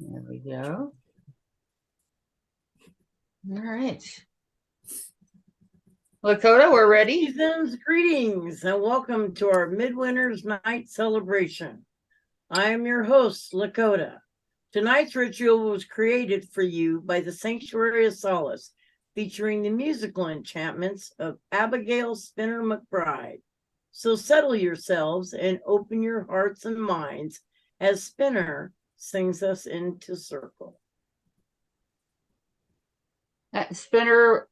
There we go. All right. Lakota, we're ready. Seasons, greetings, and welcome to our Midwinter's Night celebration. I am your host, Lakota. Tonight's ritual was created for you by the Sanctuary of Solace, featuring the musical enchantments of Abigail Spinner McBride. So settle yourselves and open your hearts and minds as Spinner sings us into circle. Spinner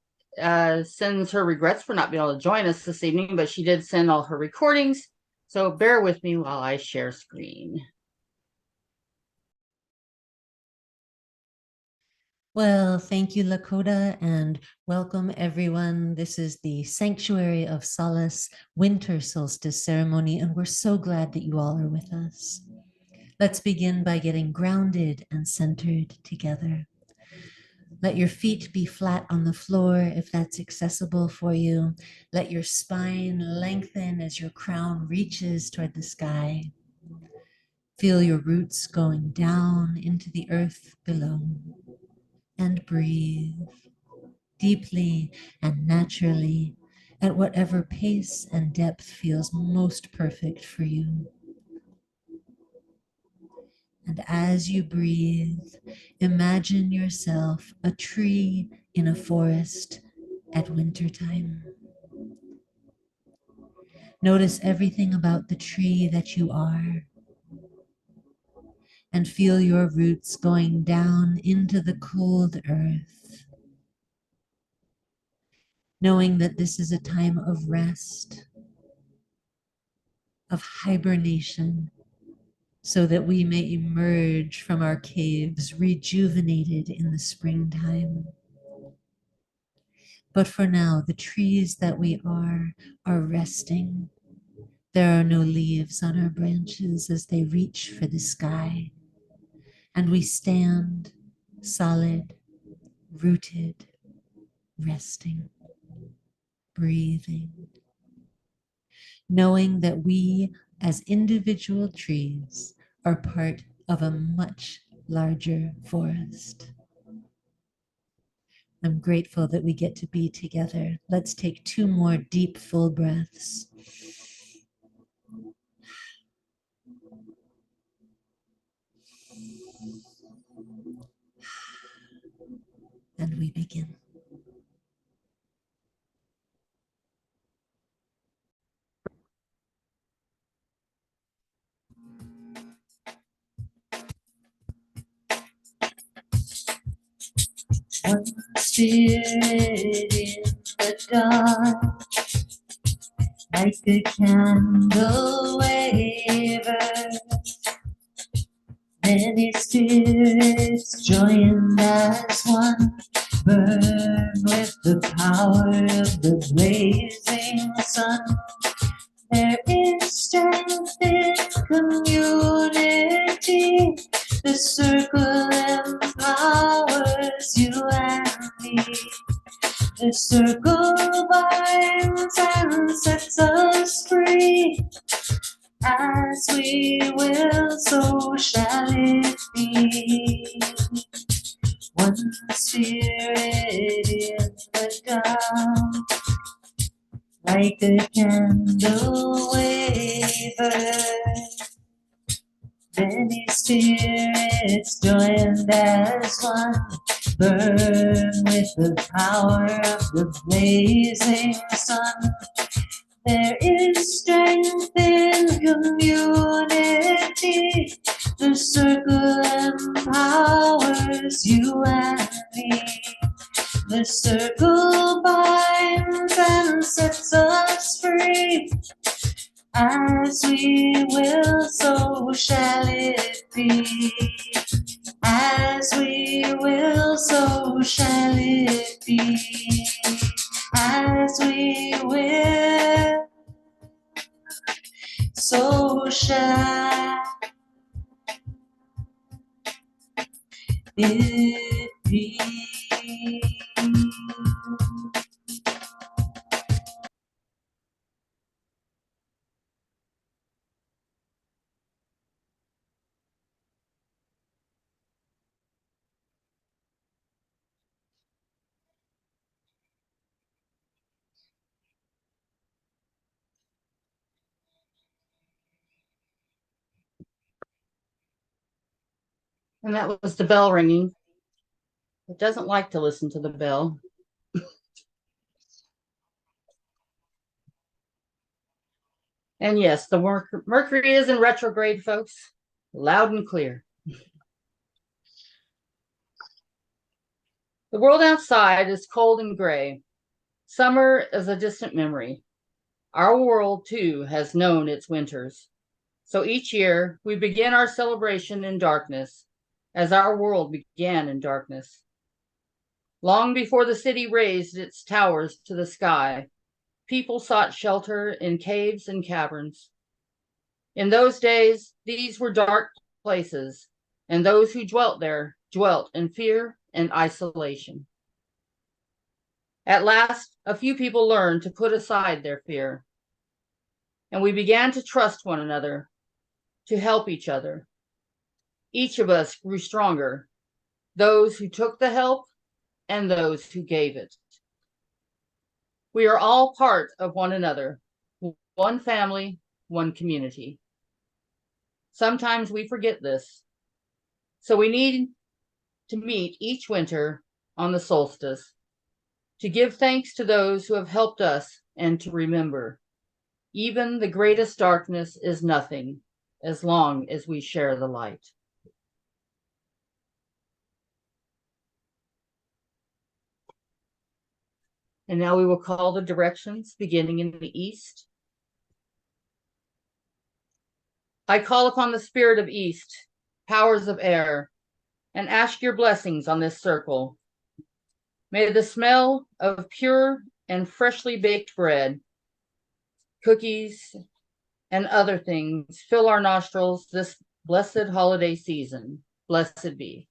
sends her regrets for not being able to join us this evening, but she did send all her recordings. So bear with me while I share screen. Well, thank you, Lakota, and welcome everyone. This is the Sanctuary of Solace Winter Solstice ceremony, and we're so glad that you all are with us. Let's begin by getting grounded and centered together. Let your feet be flat on the floor if that's accessible for you. Let your spine lengthen as your crown reaches toward the sky. Feel your roots going down into the earth below. And breathe deeply and naturally at whatever pace and depth feels most perfect for you. And as you breathe, imagine yourself a tree in a forest at wintertime. Notice everything about the tree that you are, and feel your roots going down into the cold earth, knowing that this is a time of rest, of hibernation, so that we may emerge from our caves rejuvenated in the springtime. But for now, the trees that we are resting. There are no leaves on our branches as they reach for the sky. And we stand solid, rooted, resting, breathing, knowing that we as individual trees are part of a much larger forest. I'm grateful that we get to be together. Let's take 2 more deep, full breaths. And we begin. One spirit in the dark, like a candle wavers. Many spirits joined as one, burn with the power of the blazing sun. There is strength in community. The circle empowers you and me. The circle binds and sets us free. As we will, so shall it be. One spirit in the dark, like a candle wavers. Many spirits joined as one, burn with the power of the blazing sun. There is strength in community. The circle empowers you and me. The circle binds and sets us free. As we will, so shall it be. As we will, so shall it be. As we will, so shall it be. And that was the bell ringing. It doesn't like to listen to the bell. And yes, the Mercury is in retrograde, folks. Loud and clear. The world outside is cold and gray. Summer is a distant memory. Our world, too, has known its winters. So each year, we begin our celebration in darkness, as our world began in darkness. Long before the city raised its towers to the sky, people sought shelter in caves and caverns. In those days, these were dark places, and those who dwelt there dwelt in fear and isolation. At last, a few people learned to put aside their fear, and we began to trust one another, to help each other. Each of us grew stronger, those who took the help and those who gave it. We are all part of one another, one family, one community. Sometimes we forget this, so we need to meet each winter on the solstice, to give thanks to those who have helped us and to remember, even the greatest darkness is nothing as long as we share the light. And now we will call the directions beginning in the east. I call upon the spirit of east, powers of air, and ask your blessings on this circle. May the smell of pure and freshly baked bread, cookies, and other things fill our nostrils this blessed holiday season. Blessed be.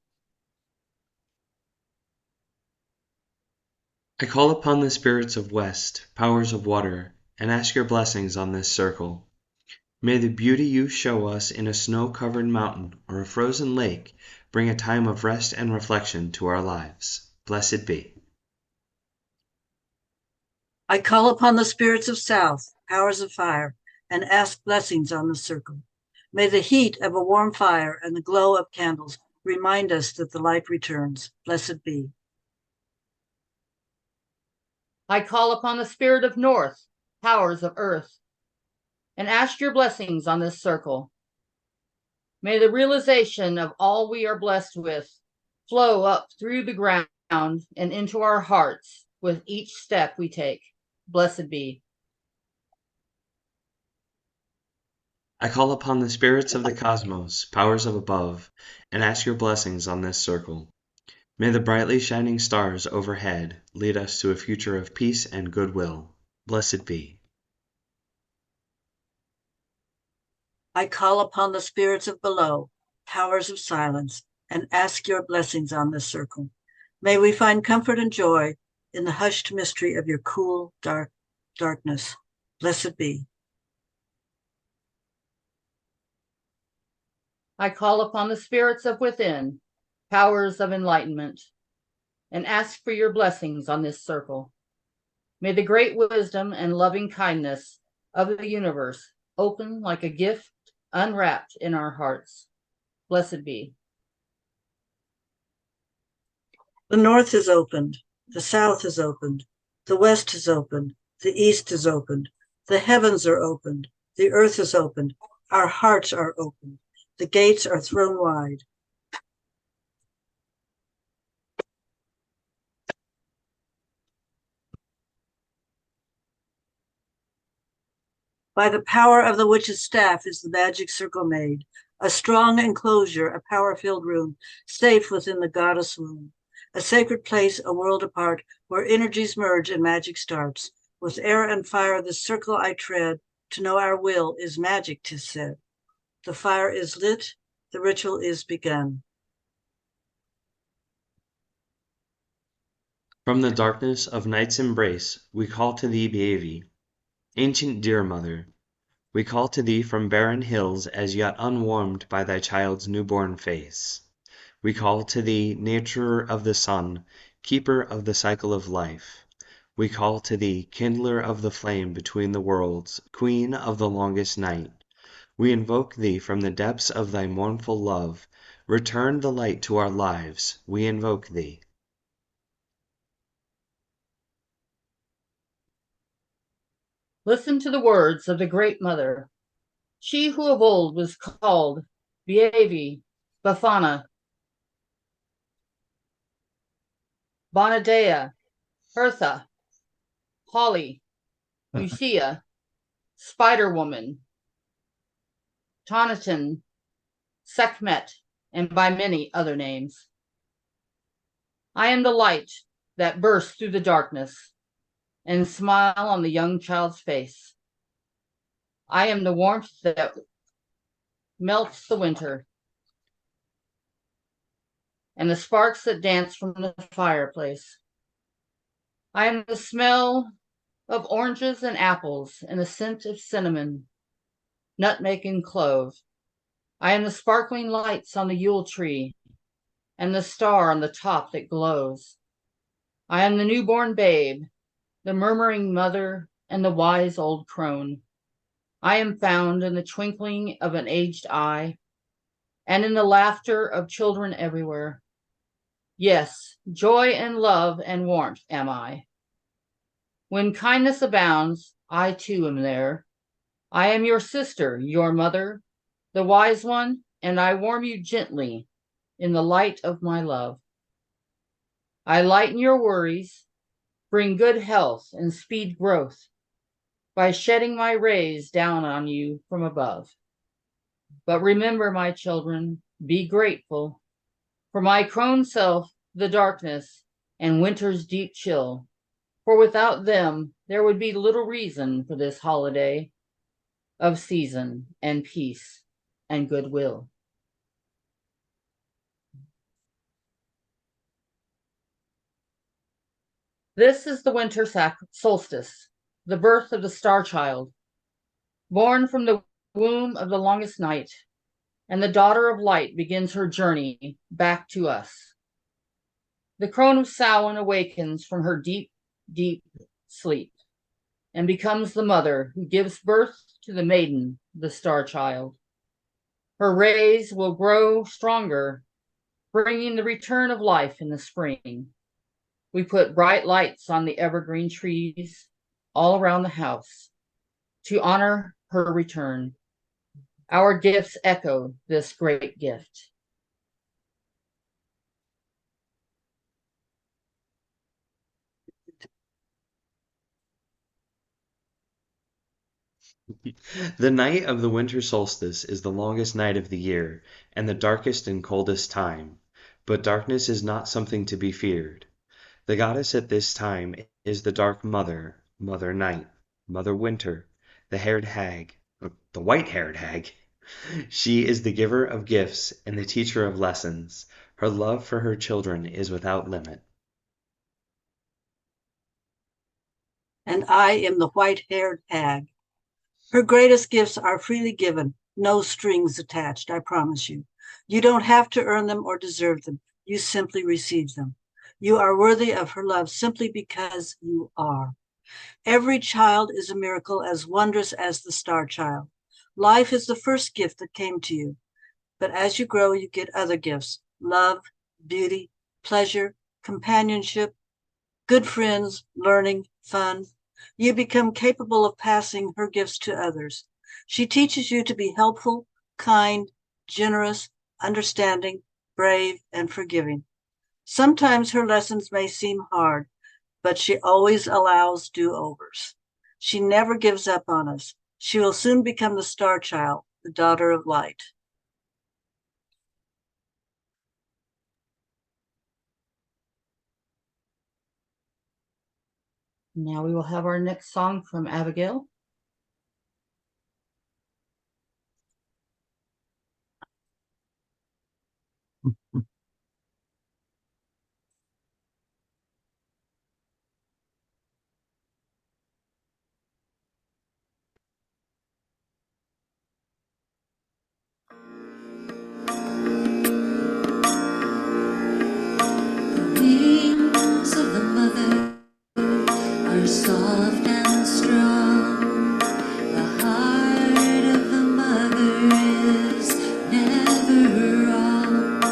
I call upon the spirits of west, powers of water, and ask your blessings on this circle. May the beauty you show us in a snow-covered mountain or a frozen lake bring a time of rest and reflection to our lives. Blessed be. I call upon the spirits of south, powers of fire, and ask blessings on the circle. May the heat of a warm fire and the glow of candles remind us that the light returns. Blessed be. I call upon the spirit of north, powers of earth, and ask your blessings on this circle. May the realization of all we are blessed with flow up through the ground and into our hearts with each step we take. Blessed be. I call upon the spirits of the cosmos, powers of above, and ask your blessings on this circle. May the brightly shining stars overhead lead us to a future of peace and goodwill. Blessed be. I call upon the spirits of below, powers of silence, and ask your blessings on this circle. May we find comfort and joy in the hushed mystery of your cool, darkness. Blessed be. I call upon the spirits of within, powers of enlightenment, and ask for your blessings on this circle. May the great wisdom and loving kindness of the universe open like a gift unwrapped in our hearts. Blessed be. The north is opened, the south is opened, the west is opened, the east is opened, the heavens are opened, the earth is opened, our hearts are opened, the gates are thrown wide. By the power of the witch's staff is the magic circle made, a strong enclosure, a power-filled room, safe within the goddess womb, a sacred place, a world apart, where energies merge and magic starts. With air and fire, the circle I tread, to know our will is magic, 'tis said. The fire is lit, the ritual is begun. From the darkness of night's embrace, we call to thee, Baby, ancient dear mother. We call to thee from barren hills as yet unwarmed by thy child's newborn face. We call to thee, nurturer of the sun, keeper of the cycle of life. We call to thee, kindler of the flame between the worlds, queen of the longest night. We invoke thee from the depths of thy mournful love. Return the light to our lives, we invoke thee. Listen to the words of the Great Mother, she who of old was called Bievi, Bafana, Bonadea, Hertha, Holly, Lucia, Spider-Woman, Toniton, Sekhmet, and by many other names. I am the light that bursts through the darkness and smile on the young child's face. I am the warmth that melts the winter and the sparks that dance from the fireplace. I am the smell of oranges and apples and the scent of cinnamon, nutmeg, and clove. I am the sparkling lights on the Yule tree and the star on the top that glows. I am the newborn babe, the murmuring mother, and the wise old crone. I am found in the twinkling of an aged eye and in the laughter of children everywhere. Yes, joy and love and warmth am I. When kindness abounds, I too am there. I am your sister, your mother, the wise one, and I warm you gently in the light of my love. I lighten your worries, bring good health and speed growth by shedding my rays down on you from above. But remember, my children, be grateful for my crone self, the darkness, and winter's deep chill, for without them there would be little reason for this holiday of season and peace and goodwill. This is the winter solstice, the birth of the star child, born from the womb of the longest night, and the daughter of light begins her journey back to us. The crone of Samhain awakens from her deep, deep sleep and becomes the mother who gives birth to the maiden, the star child. Her rays will grow stronger, bringing the return of life in the spring. We put bright lights on the evergreen trees all around the house to honor her return. Our gifts echo this great gift. The night of the winter solstice is the longest night of the year, and the darkest and coldest time. But darkness is not something to be feared. The goddess at this time is the dark mother, Mother Night, Mother Winter, the white-haired hag. She is the giver of gifts and the teacher of lessons. Her love for her children is without limit. And I am the white-haired hag. Her greatest gifts are freely given, no strings attached, I promise you. You don't have to earn them or deserve them. You simply receive them. You are worthy of her love simply because you are. Every child is a miracle as wondrous as the star child. Life is the first gift that came to you. But as you grow, you get other gifts: love, beauty, pleasure, companionship, good friends, learning, fun. You become capable of passing her gifts to others. She teaches you to be helpful, kind, generous, understanding, brave, and forgiving. Sometimes her lessons may seem hard, but she always allows do-overs. She never gives up on us. She will soon become the star child, the daughter of light. Now we will have our next song from Abigail. The wings of the mother are soft and strong. The heart of the mother is never wrong.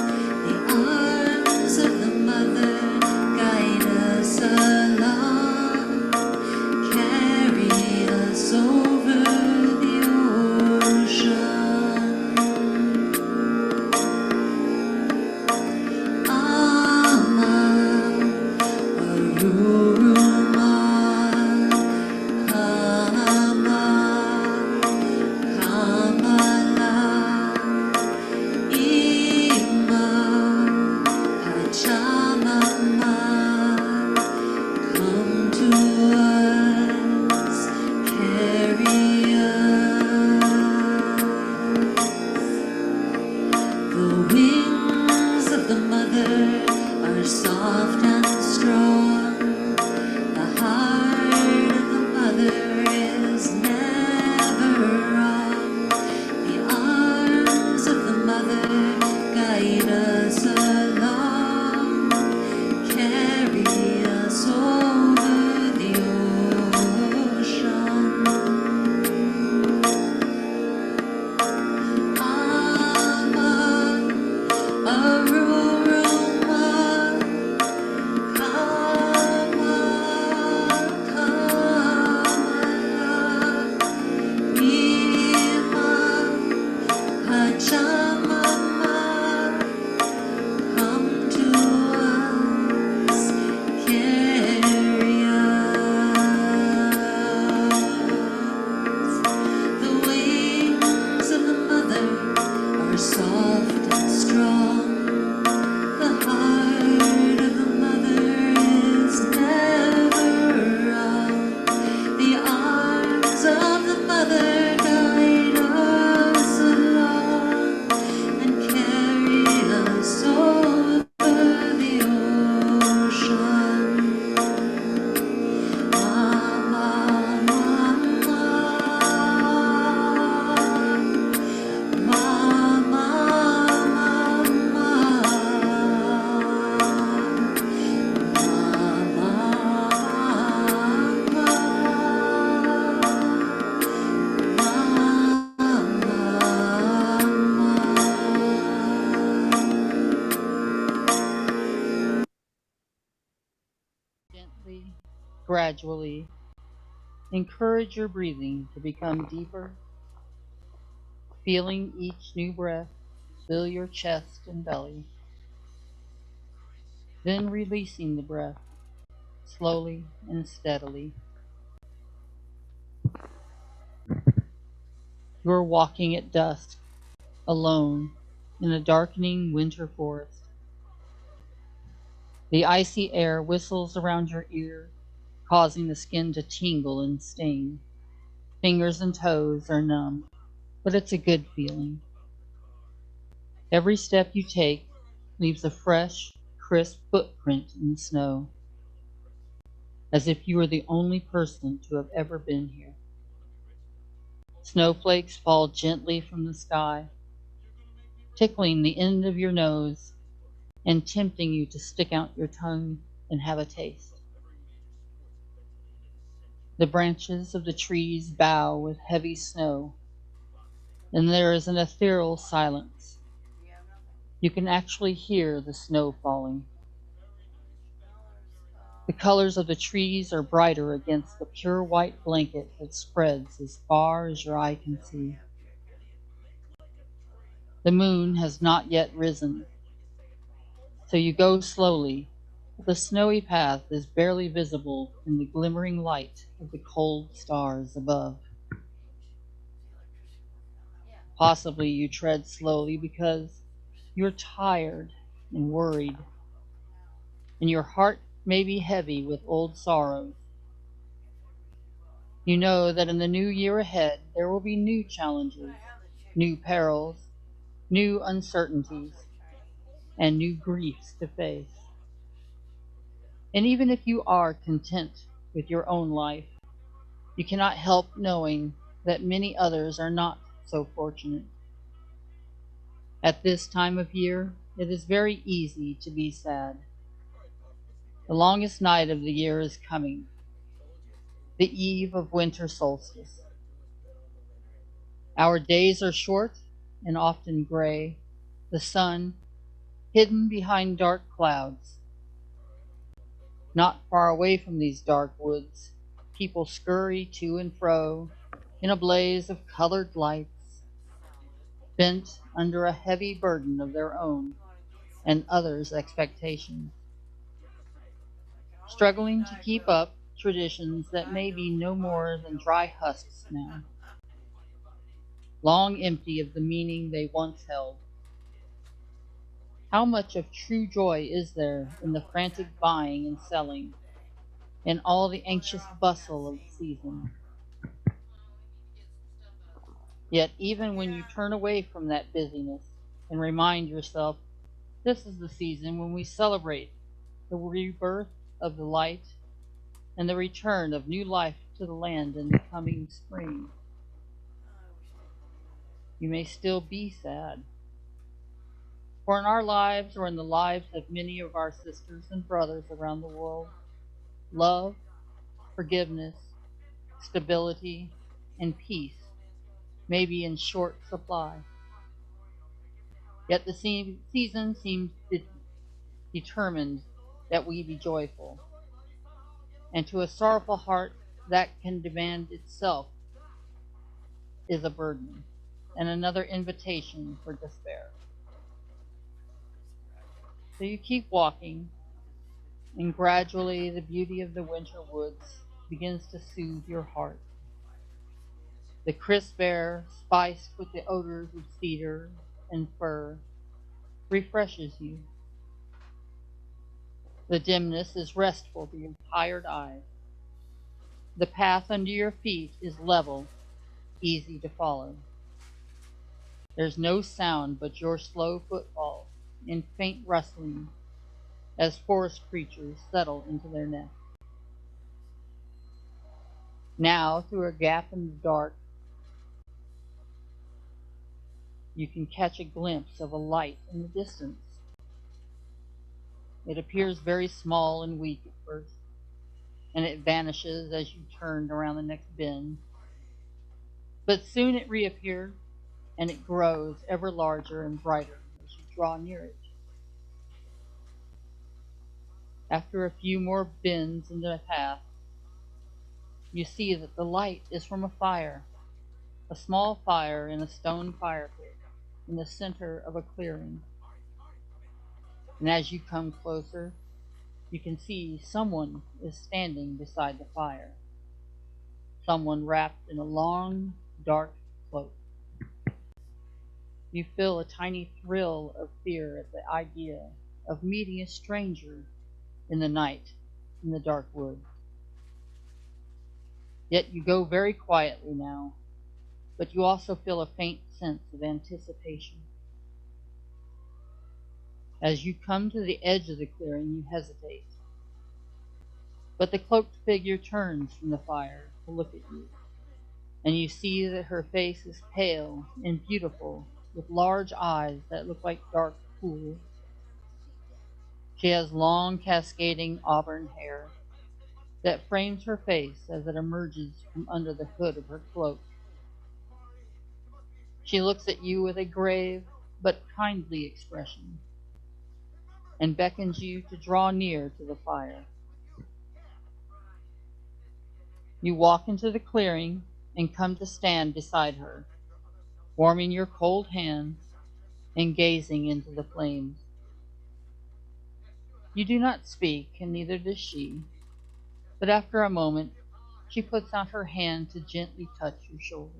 The wings of the mother are soft and strong. The heart of the mother is never wrong. The arms of the mother guide us along, carry us over the ocean. Mama, Aruruma, Kama, Kamala, Ima, Pachamama, come to us, carry us. The wings of the mother are soft and strong. The heart of the mother is never wrong. The arms of the mother guide us along and carry us over the ocean. Mama, mama, mama, Gently, gradually, encourage your breathing to become deeper, feeling each new breath fill your chest and belly, then releasing the breath slowly and steadily. You are walking at dusk, alone, in a darkening winter forest. The icy air whistles around your ear, causing the skin to tingle and sting. Fingers and toes are numb, but it's a good feeling. Every step you take leaves a fresh, crisp footprint in the snow, as if you were the only person to have ever been here. Snowflakes fall gently from the sky, tickling the end of your nose and tempting you to stick out your tongue and have a taste. The branches of the trees bow with heavy snow, and there is an ethereal silence. You can actually hear the snow falling. The colors of the trees are brighter against the pure white blanket that spreads as far as your eye can see. The moon has not yet risen, so you go slowly, but the snowy path is barely visible in the glimmering light of the cold stars above. Possibly you tread slowly because you're tired and worried, and your heart may be heavy with old sorrows. You know that in the new year ahead there will be new challenges, new perils, new uncertainties, and new griefs to face. And even if you are content with your own life, you cannot help knowing that many others are not so fortunate. At this time of year, it is very easy to be sad. The longest night of the year is coming, the eve of winter solstice. Our days are short and often gray, the sun hidden behind dark clouds. Not far away from these dark woods, people scurry to and fro in a blaze of colored lights, bent under a heavy burden of their own and others' expectations, struggling to keep up traditions that may be no more than dry husks now, long empty of the meaning they once held. How much of true joy is there in the frantic buying and selling, in all the anxious bustle of the season? Yet even when you turn away from that busyness and remind yourself this is the season when we celebrate the rebirth of the light and the return of new life to the land in the coming spring. You may still be sad, for in our lives or in the lives of many of our sisters and brothers around the world, love, forgiveness, stability, and peace may be in short supply. Yet the season seems determined that we be joyful, and to a sorrowful heart that can demand itself is a burden and another invitation for despair. So you keep walking, and gradually the beauty of the winter woods begins to soothe your heart. The crisp air, spiced with the odors of cedar and fir, refreshes you. The dimness is restful to your tired eyes. The path under your feet is level, easy to follow. There's no sound but your slow footfalls and faint rustling as forest creatures settle into their nests. Now, through a gap in the dark, you can catch a glimpse of a light in the distance. It appears very small and weak at first, and it vanishes as you turn around the next bend. But soon it reappears, and it grows ever larger and brighter as you draw near it. After a few more bends in the path, you see that the light is from a small fire in a stone fire pit in the center of a clearing. And as you come closer, you can see someone is standing beside the fire. Someone wrapped in a long, dark cloak. You feel a tiny thrill of fear at the idea of meeting a stranger in the night in the dark woods. Yet you go very quietly now, but you also feel a faint sense of anticipation. As you come to the edge of the clearing, you hesitate. But the cloaked figure turns from the fire to look at you, and you see that her face is pale and beautiful, with large eyes that look like dark pools. She has long, cascading auburn hair that frames her face as it emerges from under the hood of her cloak. She looks at you with a grave but kindly expression and beckons you to draw near to the fire. You walk into the clearing and come to stand beside her, warming your cold hands and gazing into the flames. You do not speak, and neither does she, but after a moment she puts out her hand to gently touch your shoulder.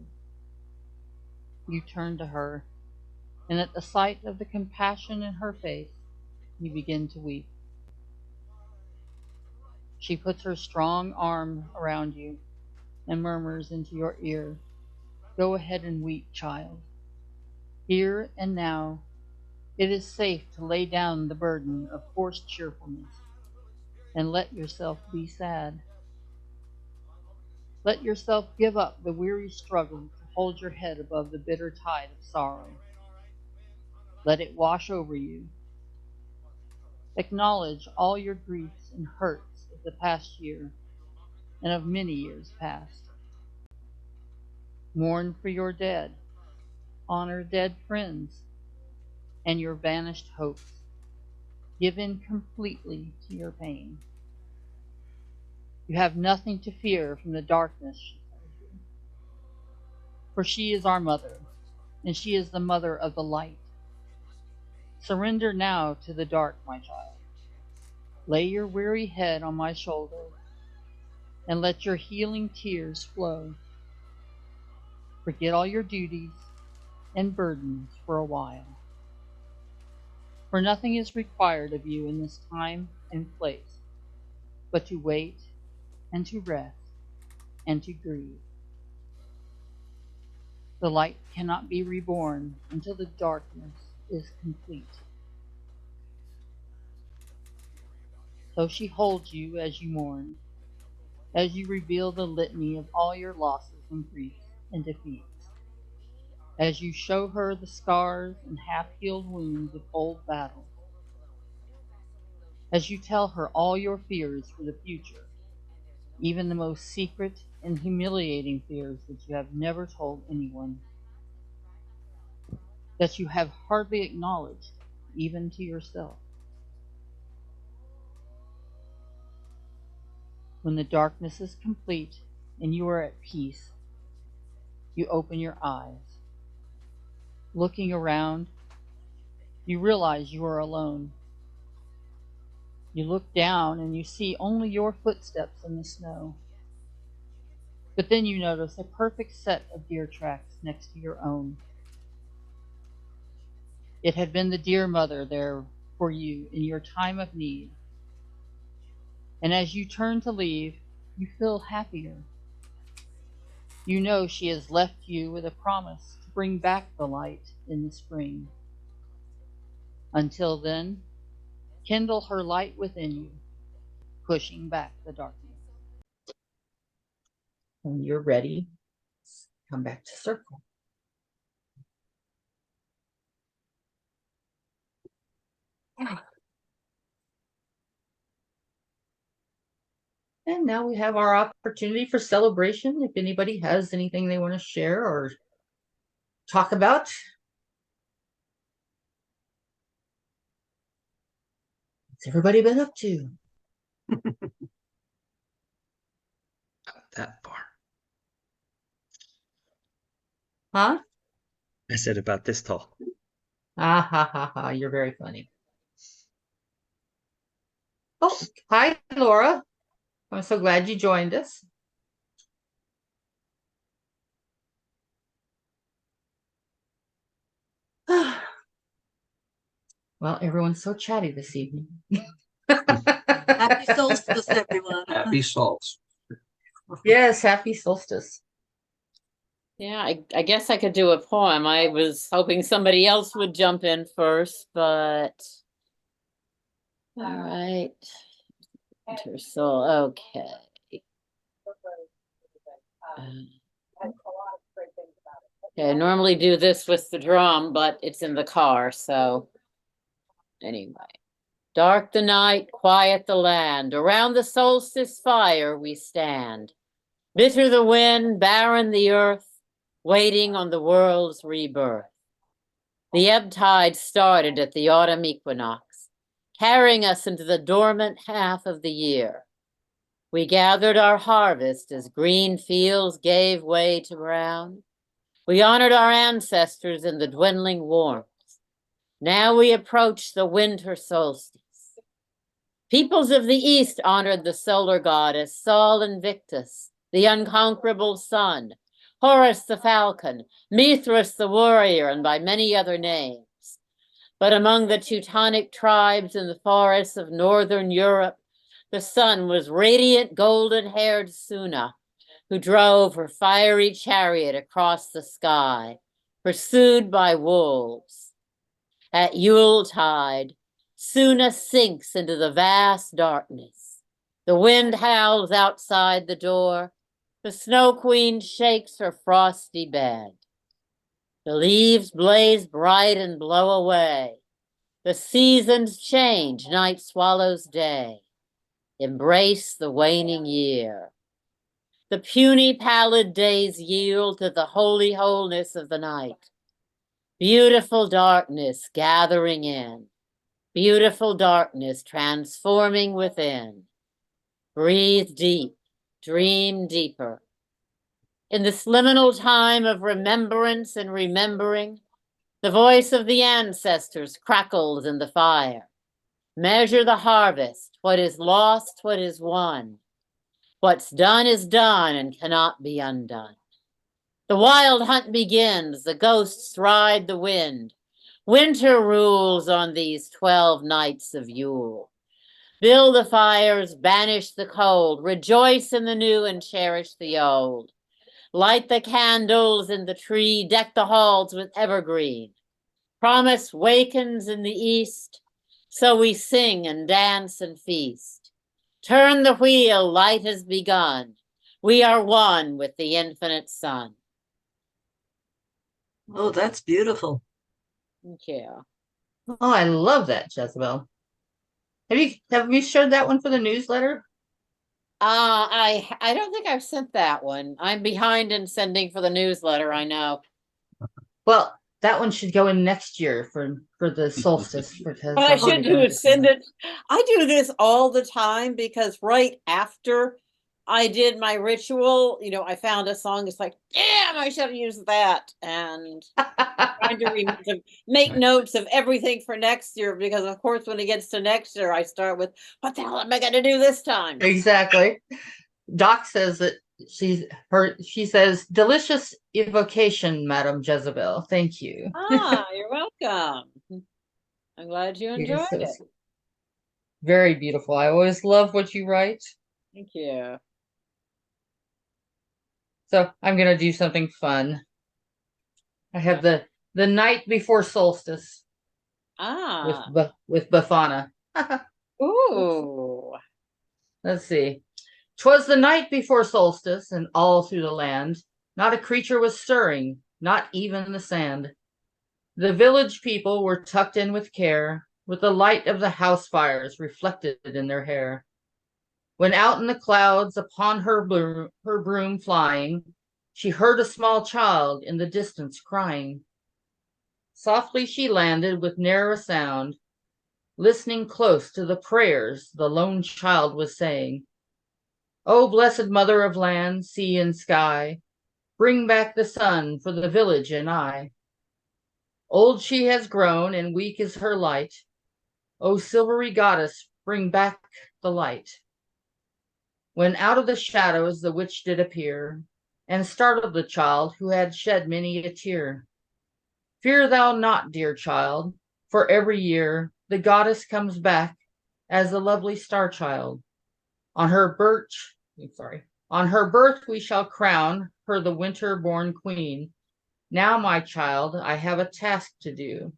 You turn to her, and at the sight of the compassion in her face, you begin to weep. She puts her strong arm around you and murmurs into your ear, "Go ahead and weep, child. Here and now, it is safe to lay down the burden of forced cheerfulness and let yourself be sad. Let yourself give up the weary struggle to hold your head above the bitter tide of sorrow. Let it wash over you. Acknowledge all your griefs and hurts of the past year and of many years past. Mourn for your dead, honor dead friends, and your vanished hopes. Give in completely to your pain. You have nothing to fear from the darkness," she tells you, "for she is our mother, and she is the mother of the light. Surrender now to the dark, my child. Lay your weary head on my shoulder, and let your healing tears flow. Forget all your duties and burdens for a while. For nothing is required of you in this time and place, but to wait and to rest and to grieve. The light cannot be reborn until the darkness is complete. So she holds you as you mourn, as you reveal the litany of all your losses and griefs and defeats, as you show her the scars and half-healed wounds of old battles, as you tell her all your fears for the future, even the most secret and humiliating fears that you have never told anyone, that you have hardly acknowledged even to yourself. When the darkness is complete and you are at peace, you open your eyes. Looking around, you realize you are alone. You look down and you see only your footsteps in the snow. But then you notice a perfect set of deer tracks next to your own. It had been the deer mother there for you in your time of need. And as you turn to leave, you feel happier. You know she has left you with a promise to bring back the light in the spring. Until then, kindle her light within you, pushing back the darkness. When you're ready, come back to circle. And now we have our opportunity for celebration. If anybody has anything they want to share or talk about. What's everybody been up to? That far. Huh? I said about this tall. Ah ha ha ha, you're very funny. Oh, hi Laura. I'm so glad you joined us. Well, everyone's so chatty this evening. Happy solstice, everyone. Happy solstice. Yes, happy solstice. Yeah, I guess I could do a poem. I was hoping somebody else would jump in first, but all right. Winter Soul, okay. Okay, I normally do this with the drum, but it's in the car, so anyway. Dark the night, quiet the land. Around the solstice fire we stand. Bitter the wind, barren the earth, waiting on the world's rebirth. The ebb tide started at the autumn equinox, carrying us into the dormant half of the year. We gathered our harvest as green fields gave way to brown. We honored our ancestors in the dwindling warmth. Now we approach the winter solstice. Peoples of the East honored the solar goddess Sol Invictus, the unconquerable sun, Horus the falcon, Mithras the warrior, and by many other names. But among the Teutonic tribes in the forests of northern Europe, the sun was radiant golden-haired Suna, who drove her fiery chariot across the sky, pursued by wolves. At Yuletide, Suna sinks into the vast darkness. The wind howls outside the door. The snow queen shakes her frosty bed. The leaves blaze bright and blow away. The seasons change, night swallows day. Embrace the waning year. The puny pallid days yield to the holy wholeness of the night. Beautiful darkness gathering in. Beautiful darkness transforming within. Breathe deep, dream deeper. In this liminal time of remembrance and remembering, the voice of the ancestors crackles in the fire. Measure the harvest, what is lost, what is won. What's done is done and cannot be undone. The wild hunt begins, the ghosts ride the wind. Winter rules on these 12 nights of Yule. Build the fires, banish the cold, rejoice in the new and cherish the old. Light the candles in the tree, deck the halls with evergreen. Promise wakens in the east, so we sing and dance and feast. Turn the wheel, light has begun. We are one with the infinite sun. Oh, that's beautiful. Thank you. Oh, I love that, Jezebel. Have you shared that one for the newsletter? I don't think I've sent that one. I'm behind in sending for the newsletter, I know. Well, that one should go in next year for the solstice because What I that's should the do is send it. I do this all the time because right after I did my ritual, I found a song. It's like, damn, I should have used that. And trying to make notes of everything for next year because, of course, when it gets to next year, I start with, what the hell am I going to do this time? Exactly. Doc says that she says, delicious evocation, Madam Jezebel. Thank you. You're welcome. I'm glad you enjoyed it. Very beautiful. I always love what you write. Thank you. So I'm gonna do something fun. I have the night before solstice with Bafana. Ooh. Let's see. 'Twas the night before solstice, and all through the land, not a creature was stirring, not even the sand. The village people were tucked in with care, with the light of the house fires reflected in their hair. When out in the clouds, upon her broom flying, she heard a small child in the distance crying. Softly she landed with ne'er a sound, listening close to the prayers the lone child was saying. O blessed mother of land, sea, and sky, bring back the sun for the village and I. Old she has grown, and weak is her light. O silvery goddess, bring back the light. When out of the shadows the witch did appear, and startled the child who had shed many a tear. Fear thou not, dear child, for every year the goddess comes back as the lovely star child. On her birth we shall crown her the winter-born queen. Now, my child, I have a task to do.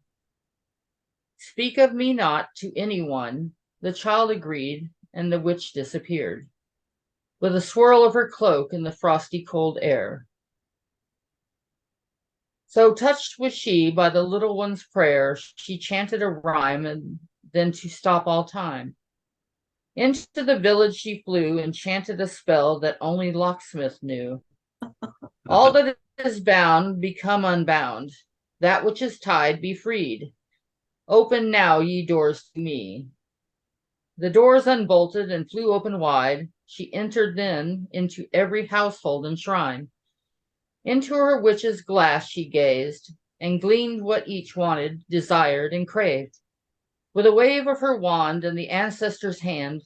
Speak of me not to anyone. The child agreed, and the witch disappeared, with a swirl of her cloak in the frosty cold air. So touched was she by the little one's prayer, she chanted a rhyme, and then to stop all time. Into the village she flew and chanted a spell that only locksmith knew. All that is bound become unbound. That which is tied be freed. Open now, ye doors, to me. The doors unbolted and flew open wide. She entered then into every household and shrine. Into her witch's glass she gazed, and gleaned what each wanted, desired, and craved. With a wave of her wand and the ancestor's hand,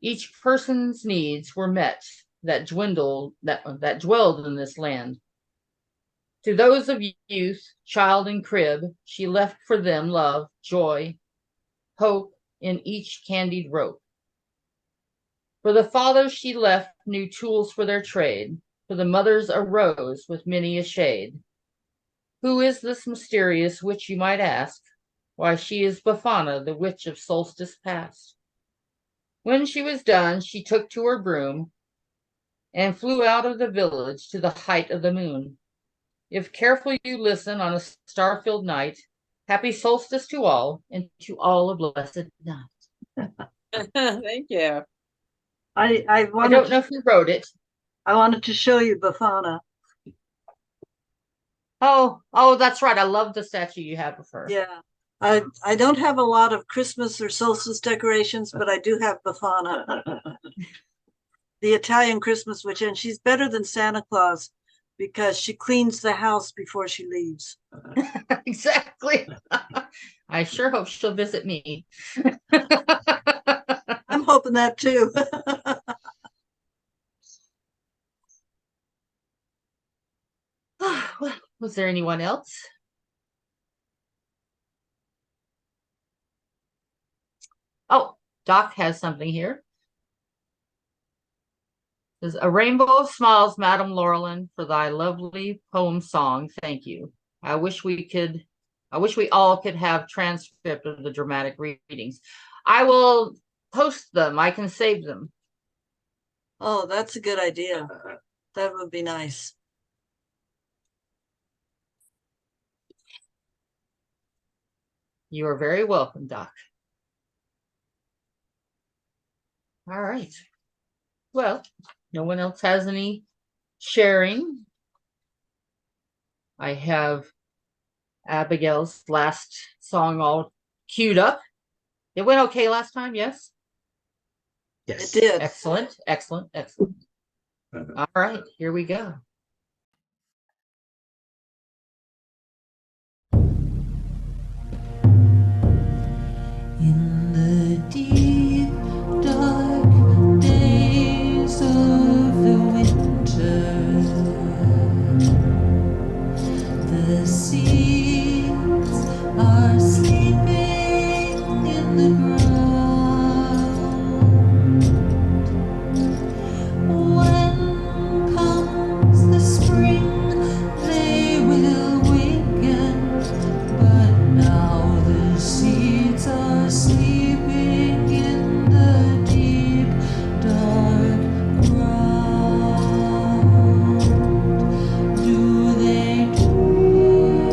each person's needs were met that dwelled in this land. To those of youth, child, and crib, she left for them love, joy, hope in each candied rope. For the fathers she left new tools for their trade, for the mothers a rose with many a shade. Who is this mysterious witch, you might ask? Why, she is Bafana, the witch of solstice past. When she was done, she took to her broom and flew out of the village to the height of the moon. If careful you listen on a star-filled night, happy solstice to all, and to all a blessed night. Thank you. I don't know who wrote it. I wanted to show you Bafana. Oh, that's right. I love the statue you have of her. Yeah. I don't have a lot of Christmas or solstice decorations, but I do have Bafana, the Italian Christmas witch, and she's better than Santa Claus because she cleans the house before she leaves. Exactly. I sure hope she'll visit me. I'm hoping that too. Well, was there anyone else? Oh, Doc has something here. Says, a rainbow of smiles, Madam Laurelin, for thy lovely poem song. Thank you. I wish we could I wish we all could have transcript of the dramatic readings. I will post them. I can save them. Oh, that's a good idea. That would be nice. You are very welcome, Doc. All right. Well, no one else has any sharing. I have Abigail's last song all queued up. It went okay last time, yes? Yes. It did. Excellent, excellent, excellent. All right, here we go. In the deep, dark days of the winter, the seeds are sleeping in the ground. When comes the spring, they will waken, but now the seeds are sleeping in the deep, dark ground. Do they dream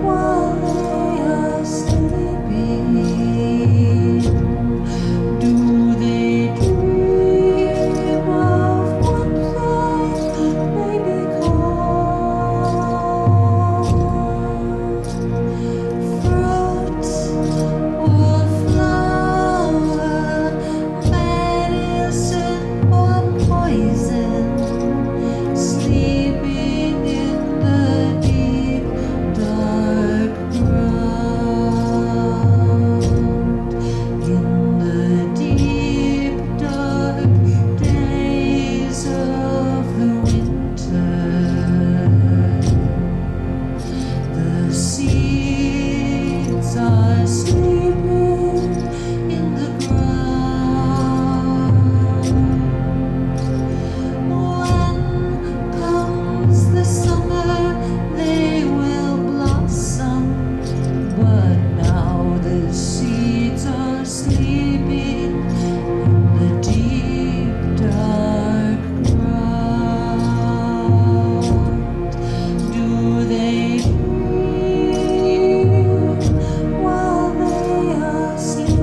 while they are sleeping? Do they dream of what they may become? Fruit or flower, medicine or poison, sleeping in the deep, dark ground. In the deep, dark days of the winter, the seeds are sleeping in the ground. When comes the summer, they will blossom, but now the seeds are sleeping in the deep, dark ground. Do they dream while they are sleeping?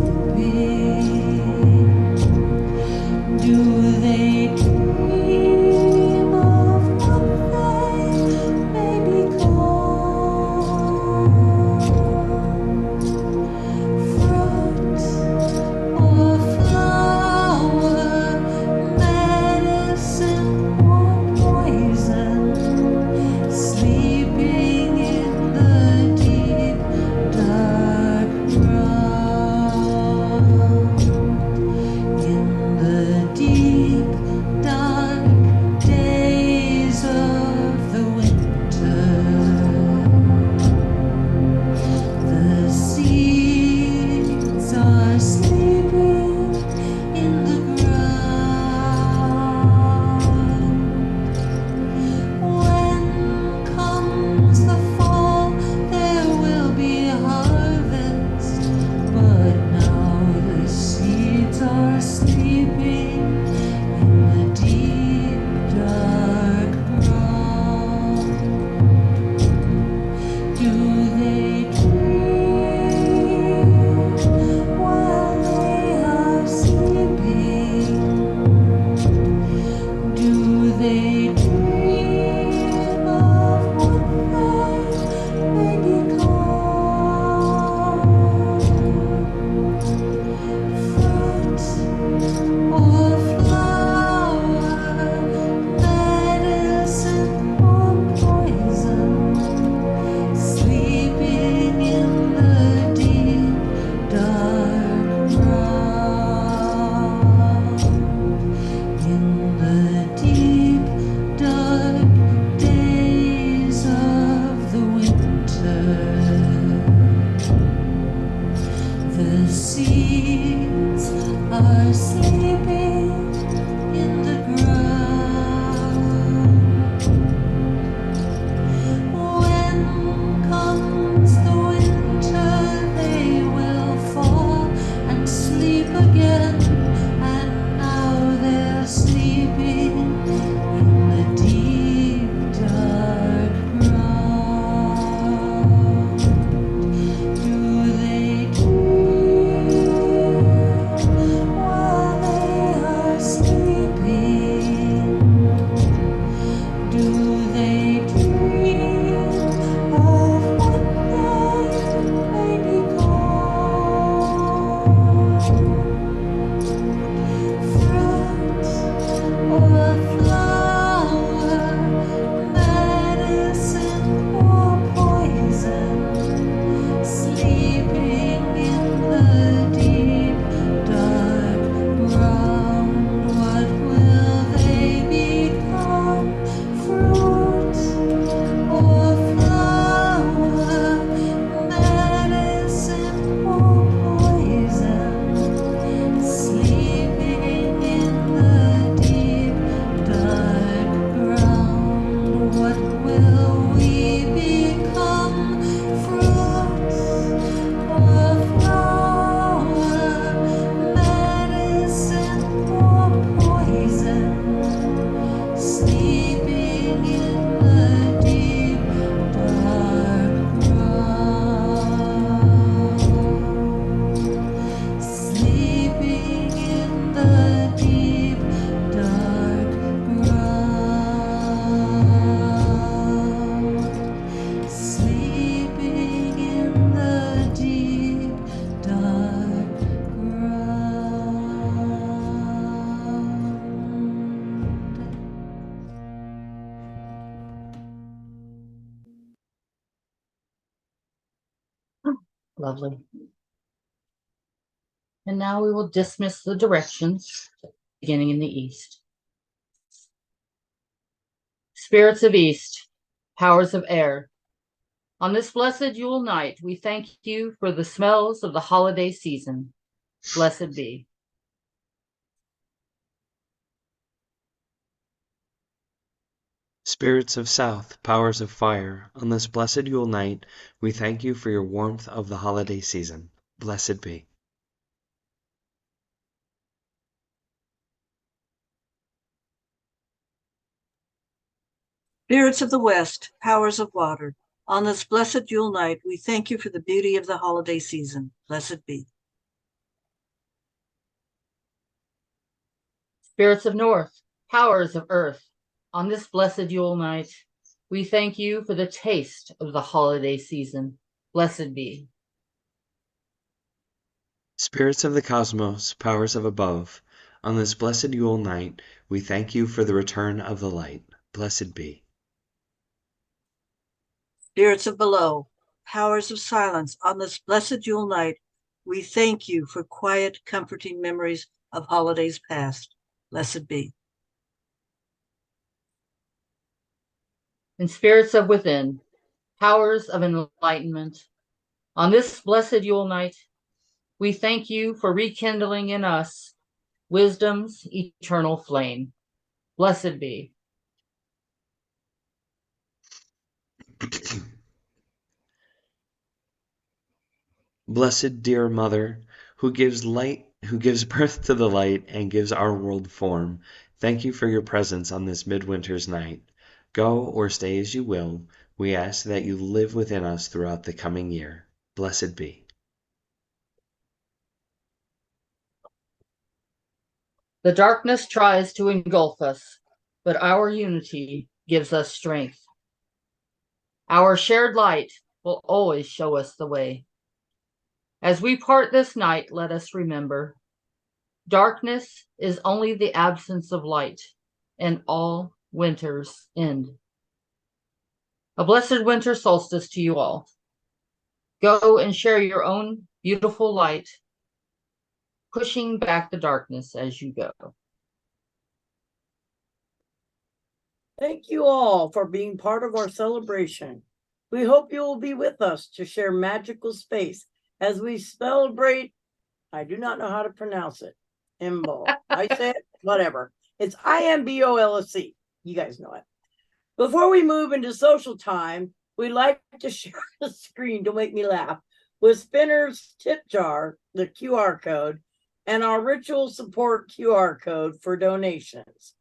Do they dream of what they may become? Fruit or flower, medicine or poison, sleeping in the deep, dark ground. In the deep, dark days of the winter, the seeds are sleeping in the ground. When comes the fall, there will be harvest, but now the seeds are sleeping in the deep, dark ground. Do they dream while they are sleeping? Do they dream of what they may become? Fruit or flower, medicine or poison, sleeping in the deep, dark ground. In the deep, dark days of the winter, the seeds are sleeping in the ground. When Lovely. And now we will dismiss the directions, beginning in the east. Spirits of east, powers of air, on this blessed Yule night, we thank you for the smells of the holiday season. Blessed be. Spirits of south, powers of fire, on this blessed Yule night, we thank you for your warmth of the holiday season. Blessed be. Spirits of the west, powers of water, on this blessed Yule night, we thank you for the beauty of the holiday season. Blessed be. Spirits of north, powers of earth, on this blessed Yule night, we thank you for the taste of the holiday season. Blessed be. Spirits of the cosmos, powers of above, on this blessed Yule night, we thank you for the return of the light. Blessed be. Spirits of below, powers of silence, on this blessed Yule night, we thank you for quiet, comforting memories of holidays past. Blessed be. And spirits of within, powers of enlightenment, on this blessed Yule night, we thank you for rekindling in us wisdom's eternal flame. Blessed be. Blessed dear Mother, who gives birth to the light and gives our world form, thank you for your presence on this midwinter's night. Go or stay as you will, we ask that you live within us throughout the coming year. Blessed be. The darkness tries to engulf us, but our unity gives us strength. Our shared light will always show us the way. As we part this night, let us remember, darkness is only the absence of light, and all winters end. A blessed winter solstice to you all. Go and share your own beautiful light, pushing back the darkness as you go. Thank you all for being part of our celebration. We hope you will be with us to share magical space as we celebrate. I do not know how to pronounce it. Imbol. I said whatever. It's IMBOLSC. You guys know it. Before we move into social time, we'd like to share the screen to make me laugh with Spinner's tip jar, the QR code, and our ritual support QR code for donations.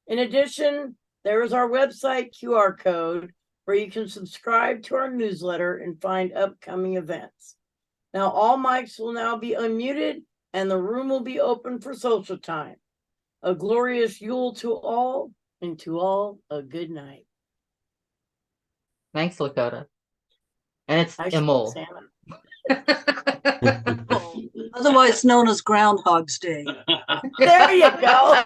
In addition, there is our website QR code where you can subscribe to our newsletter and find upcoming events. Now, all mics will now be unmuted and the room will be open for social time. A glorious Yule to all, and to all a good night. Thanks, Lakota. And it's I should Emol. Santa. Otherwise known as Groundhog's Day. There you go.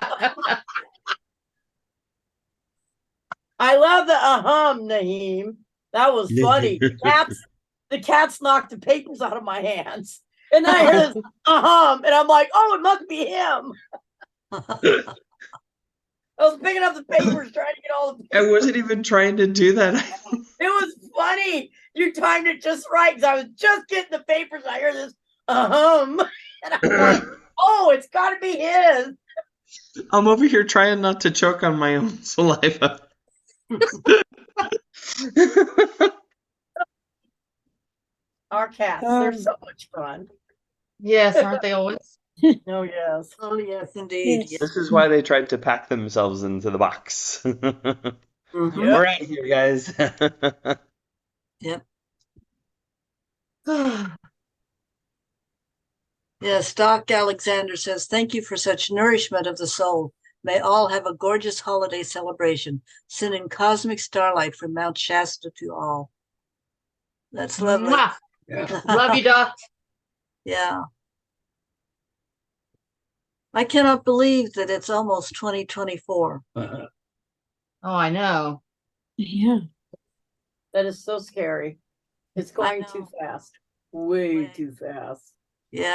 I love the Naheem. That was funny. The cats knocked the papers out of my hands. And then I hear this and I'm like, oh, it must be him. I was picking up the papers, trying to get all the papers. I wasn't even trying to do that. It was funny. You timed it just right because I was just getting the papers. I hear this and I'm like, oh, it's got to be his. I'm over here trying not to choke on my own saliva. Our cats, they're so much fun. Yes, aren't they always? Oh, yes. Oh, yes, indeed. Yes. This is why they tried to pack themselves into the box. Mhm. We're out here, guys. Yep. Yes, Doc Alexander says, thank you for such nourishment of the soul. May all have a gorgeous holiday celebration, sending cosmic starlight from Mount Shasta to all. That's lovely. Mwah. Love you, Doc. Yeah. I cannot believe that it's almost 2024. Oh, I know. Yeah. That is so scary. It's going too fast. way too fast. Yeah.